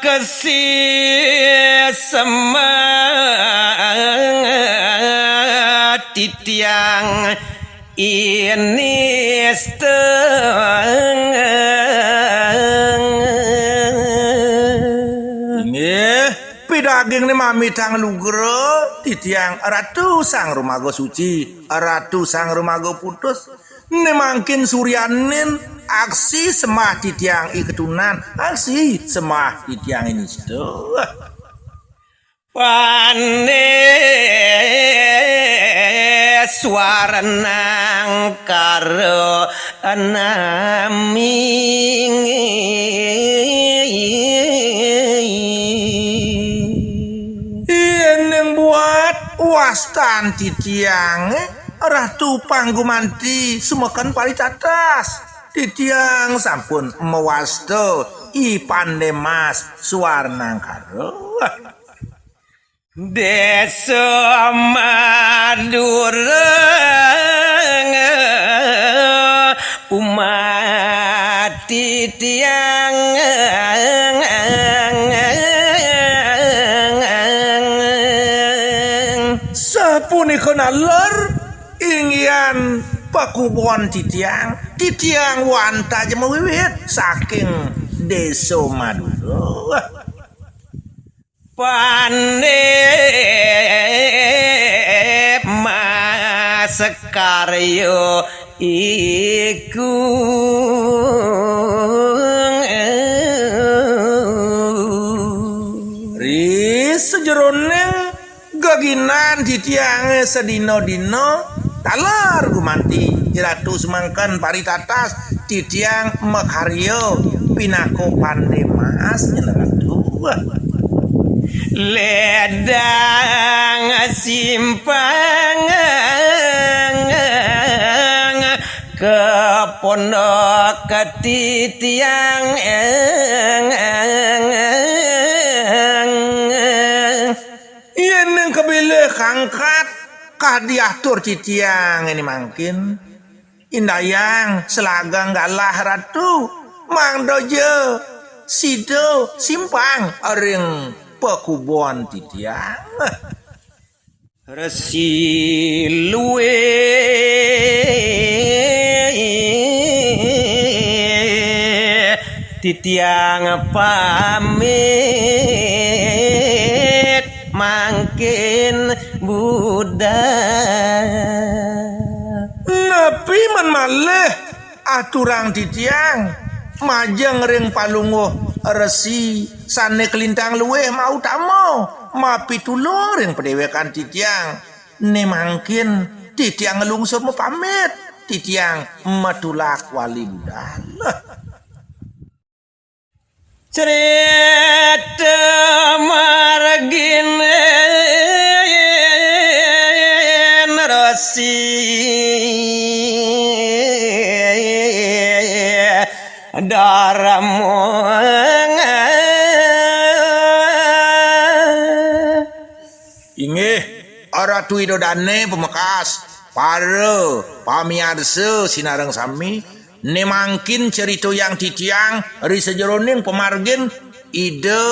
Kasih semangat titiang ini pidaging ni mami tang lugro titiang ratu sang rumago suci ratu sang rumago putus ne mangkin suryanin aksi semah titiang iketunan aksi semah titiang ini sto pane suaranang karo naming yang buat wastan titiang ratu panggumanti sumekan paritatas titiang sampun mewasto ipandemas suarnang karo desa madureng umat titiang sapunika nalar ingyan pakubuan titiang wanta aja mewiwit saking desa Madura pane mas karyo iku ris sejeroning gaginan titiang sedino-dino talar gumanti ratu semangkan paritatas titiang makaryo pinako pandemas ratu ledang simpang ke pondok ketitiang yen kebile kangkat kadiatur titiang ini mangkin indayang selagang galah ratu mangdoje sido simpang aring pekubuan titiang resi luwe titiang pamit mangkin Buddha nepi man malih aturang titiang majeng ring palunguh resi sane kelintang luweh mau tamo mapitulung ring pedewekan titiang ne mangkin titiang ngelungsur mau pamit titiang matulak wali Buddha cerita margin resi daramo inggih Ratu Idodane pemekas para pamiarsa sinareng sami ne mangkin cerita yang titiang ri sejeroning pemargin ide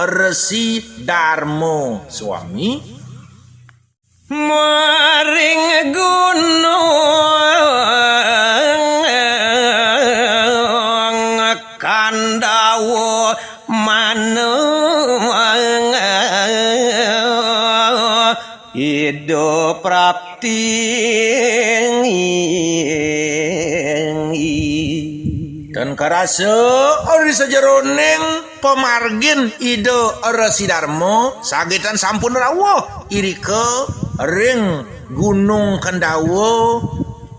resi Darmo suami maring gunung kandawo manung ido prapti dan karasa ori sejeroning pemargin ide resi Darmo sagetan sampun rawuh irike ring gunung Kendawo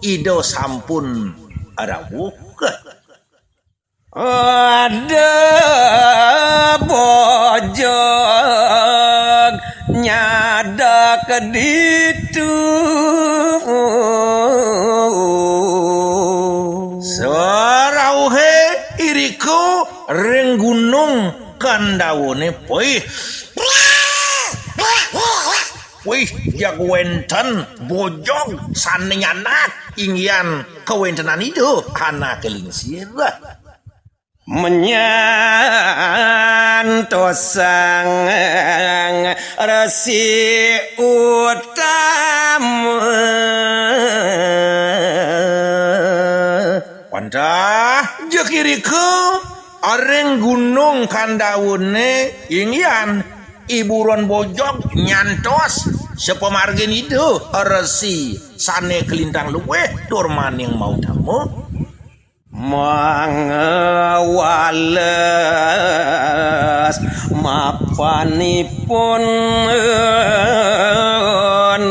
ide sampun rawuh ada bojong nyada keditu sarauhe iriku ring gunung Kendawone poih jagwenten bojong sanenyana ingyan kewentenan itu kana kelingsir menyang ngantosang resi utama Wanda jekirike areng gunung kandawune ingyan iburon bojok nyantos sepemargen itu resi sane kelintang luweh durmaning mau tamu mangawales mapanipun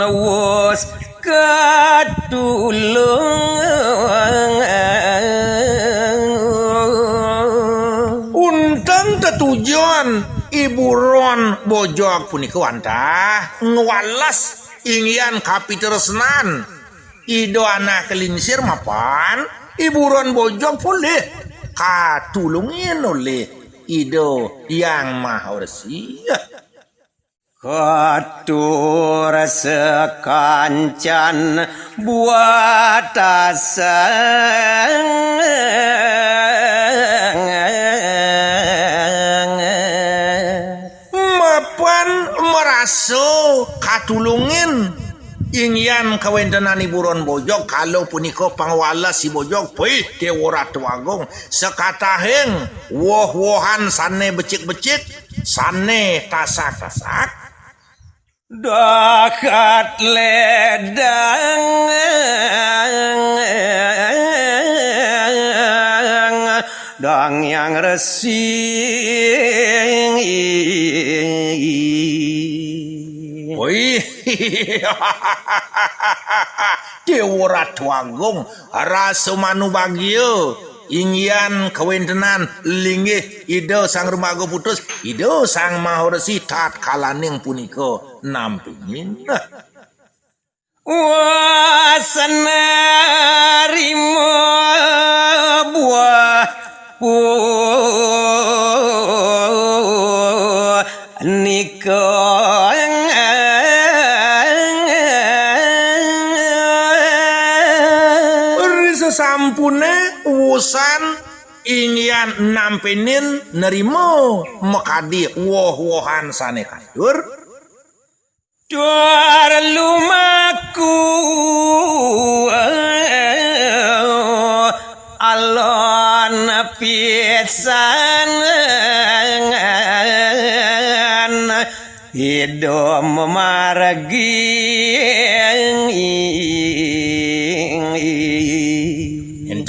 wus katulung untang tetujuan iburon bojok punika wanta ngwalas ingyan kapitresnan ido anak kelinsir mapan iburon bojok boleh katulungin oleh ido yang maha resi katur sekancan buat mapan meraso katulungin ingyan kawentenan iburon bojok kalau puniko pangwala si bojok poi Dewa Agung sekataheng woh-wohan sane becik-becik sane tasak-tasak dakat ledang dang yang resing Woi, Dewa Agung rasa manu bagio ingyan kawentenan linggih ide sang rumago putus ide sang mahoresi tat kalaning puniko nampingin wasana rimo buah niko sampune wusan ingyan nampenin nerimo mekadi woh-wohan sane kadur Duar lumaku alon pisan hidup memargi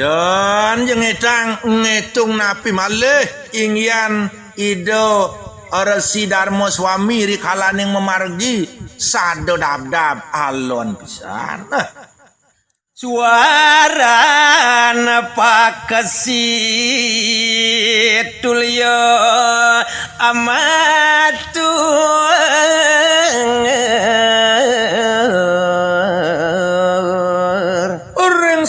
dan jengedang ngitung napi malih ingyan ido resi Darmo Swami rikalaning memargi sado dab-dab alon pisan suara pakasi tulyo amatu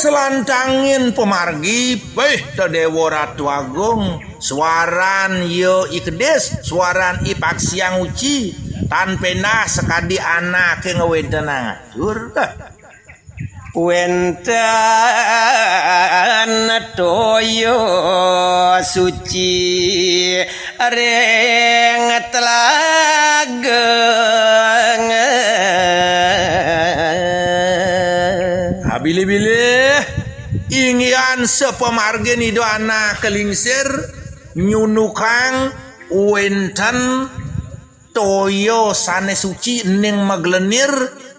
selantangin pemargi beh te Dewa Agung suaran yo ikdes suaran ipak siang uci tanpena sekadi anak ngewedenang atur wenten toyo suci reng telageng bili-bili ingyan sepemargen ido anak kelingsir nyunukang wenten toyo sane suci ning maglenir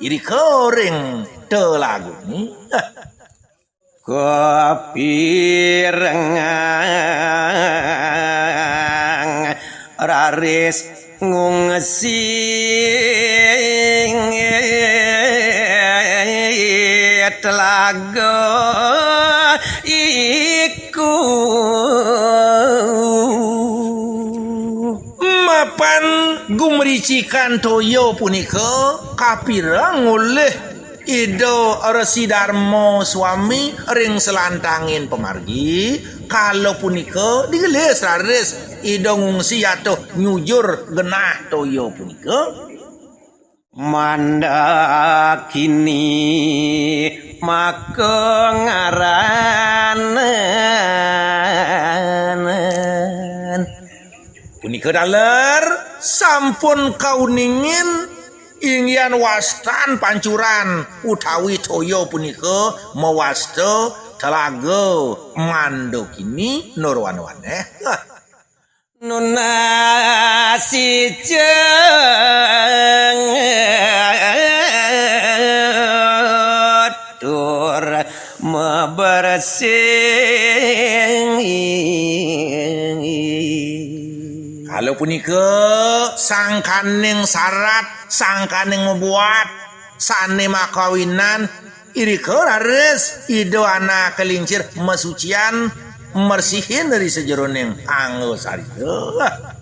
iri kering telaguni kepirengang raris ngungesing telaga iku mapan gumricikan toyo punika kapirang oleh ido Resi Darmo Swami ring selantangin pemargi kalau punika digelis raris ido ngungsi atau nyujur genah toyo punika manda kini maka ngaranen punika daler sampun kauningin ingyan wastan pancuran utawi toyo punika mewasta telaga mandok ini nurwan-wane. Nuna si jeng tur mebersih. Kalau punika sangkaning syarat sangkaning membuat sane makawinan irika rares ido anak kelincir mesucian mersihin dari sejeroning anggo sarita.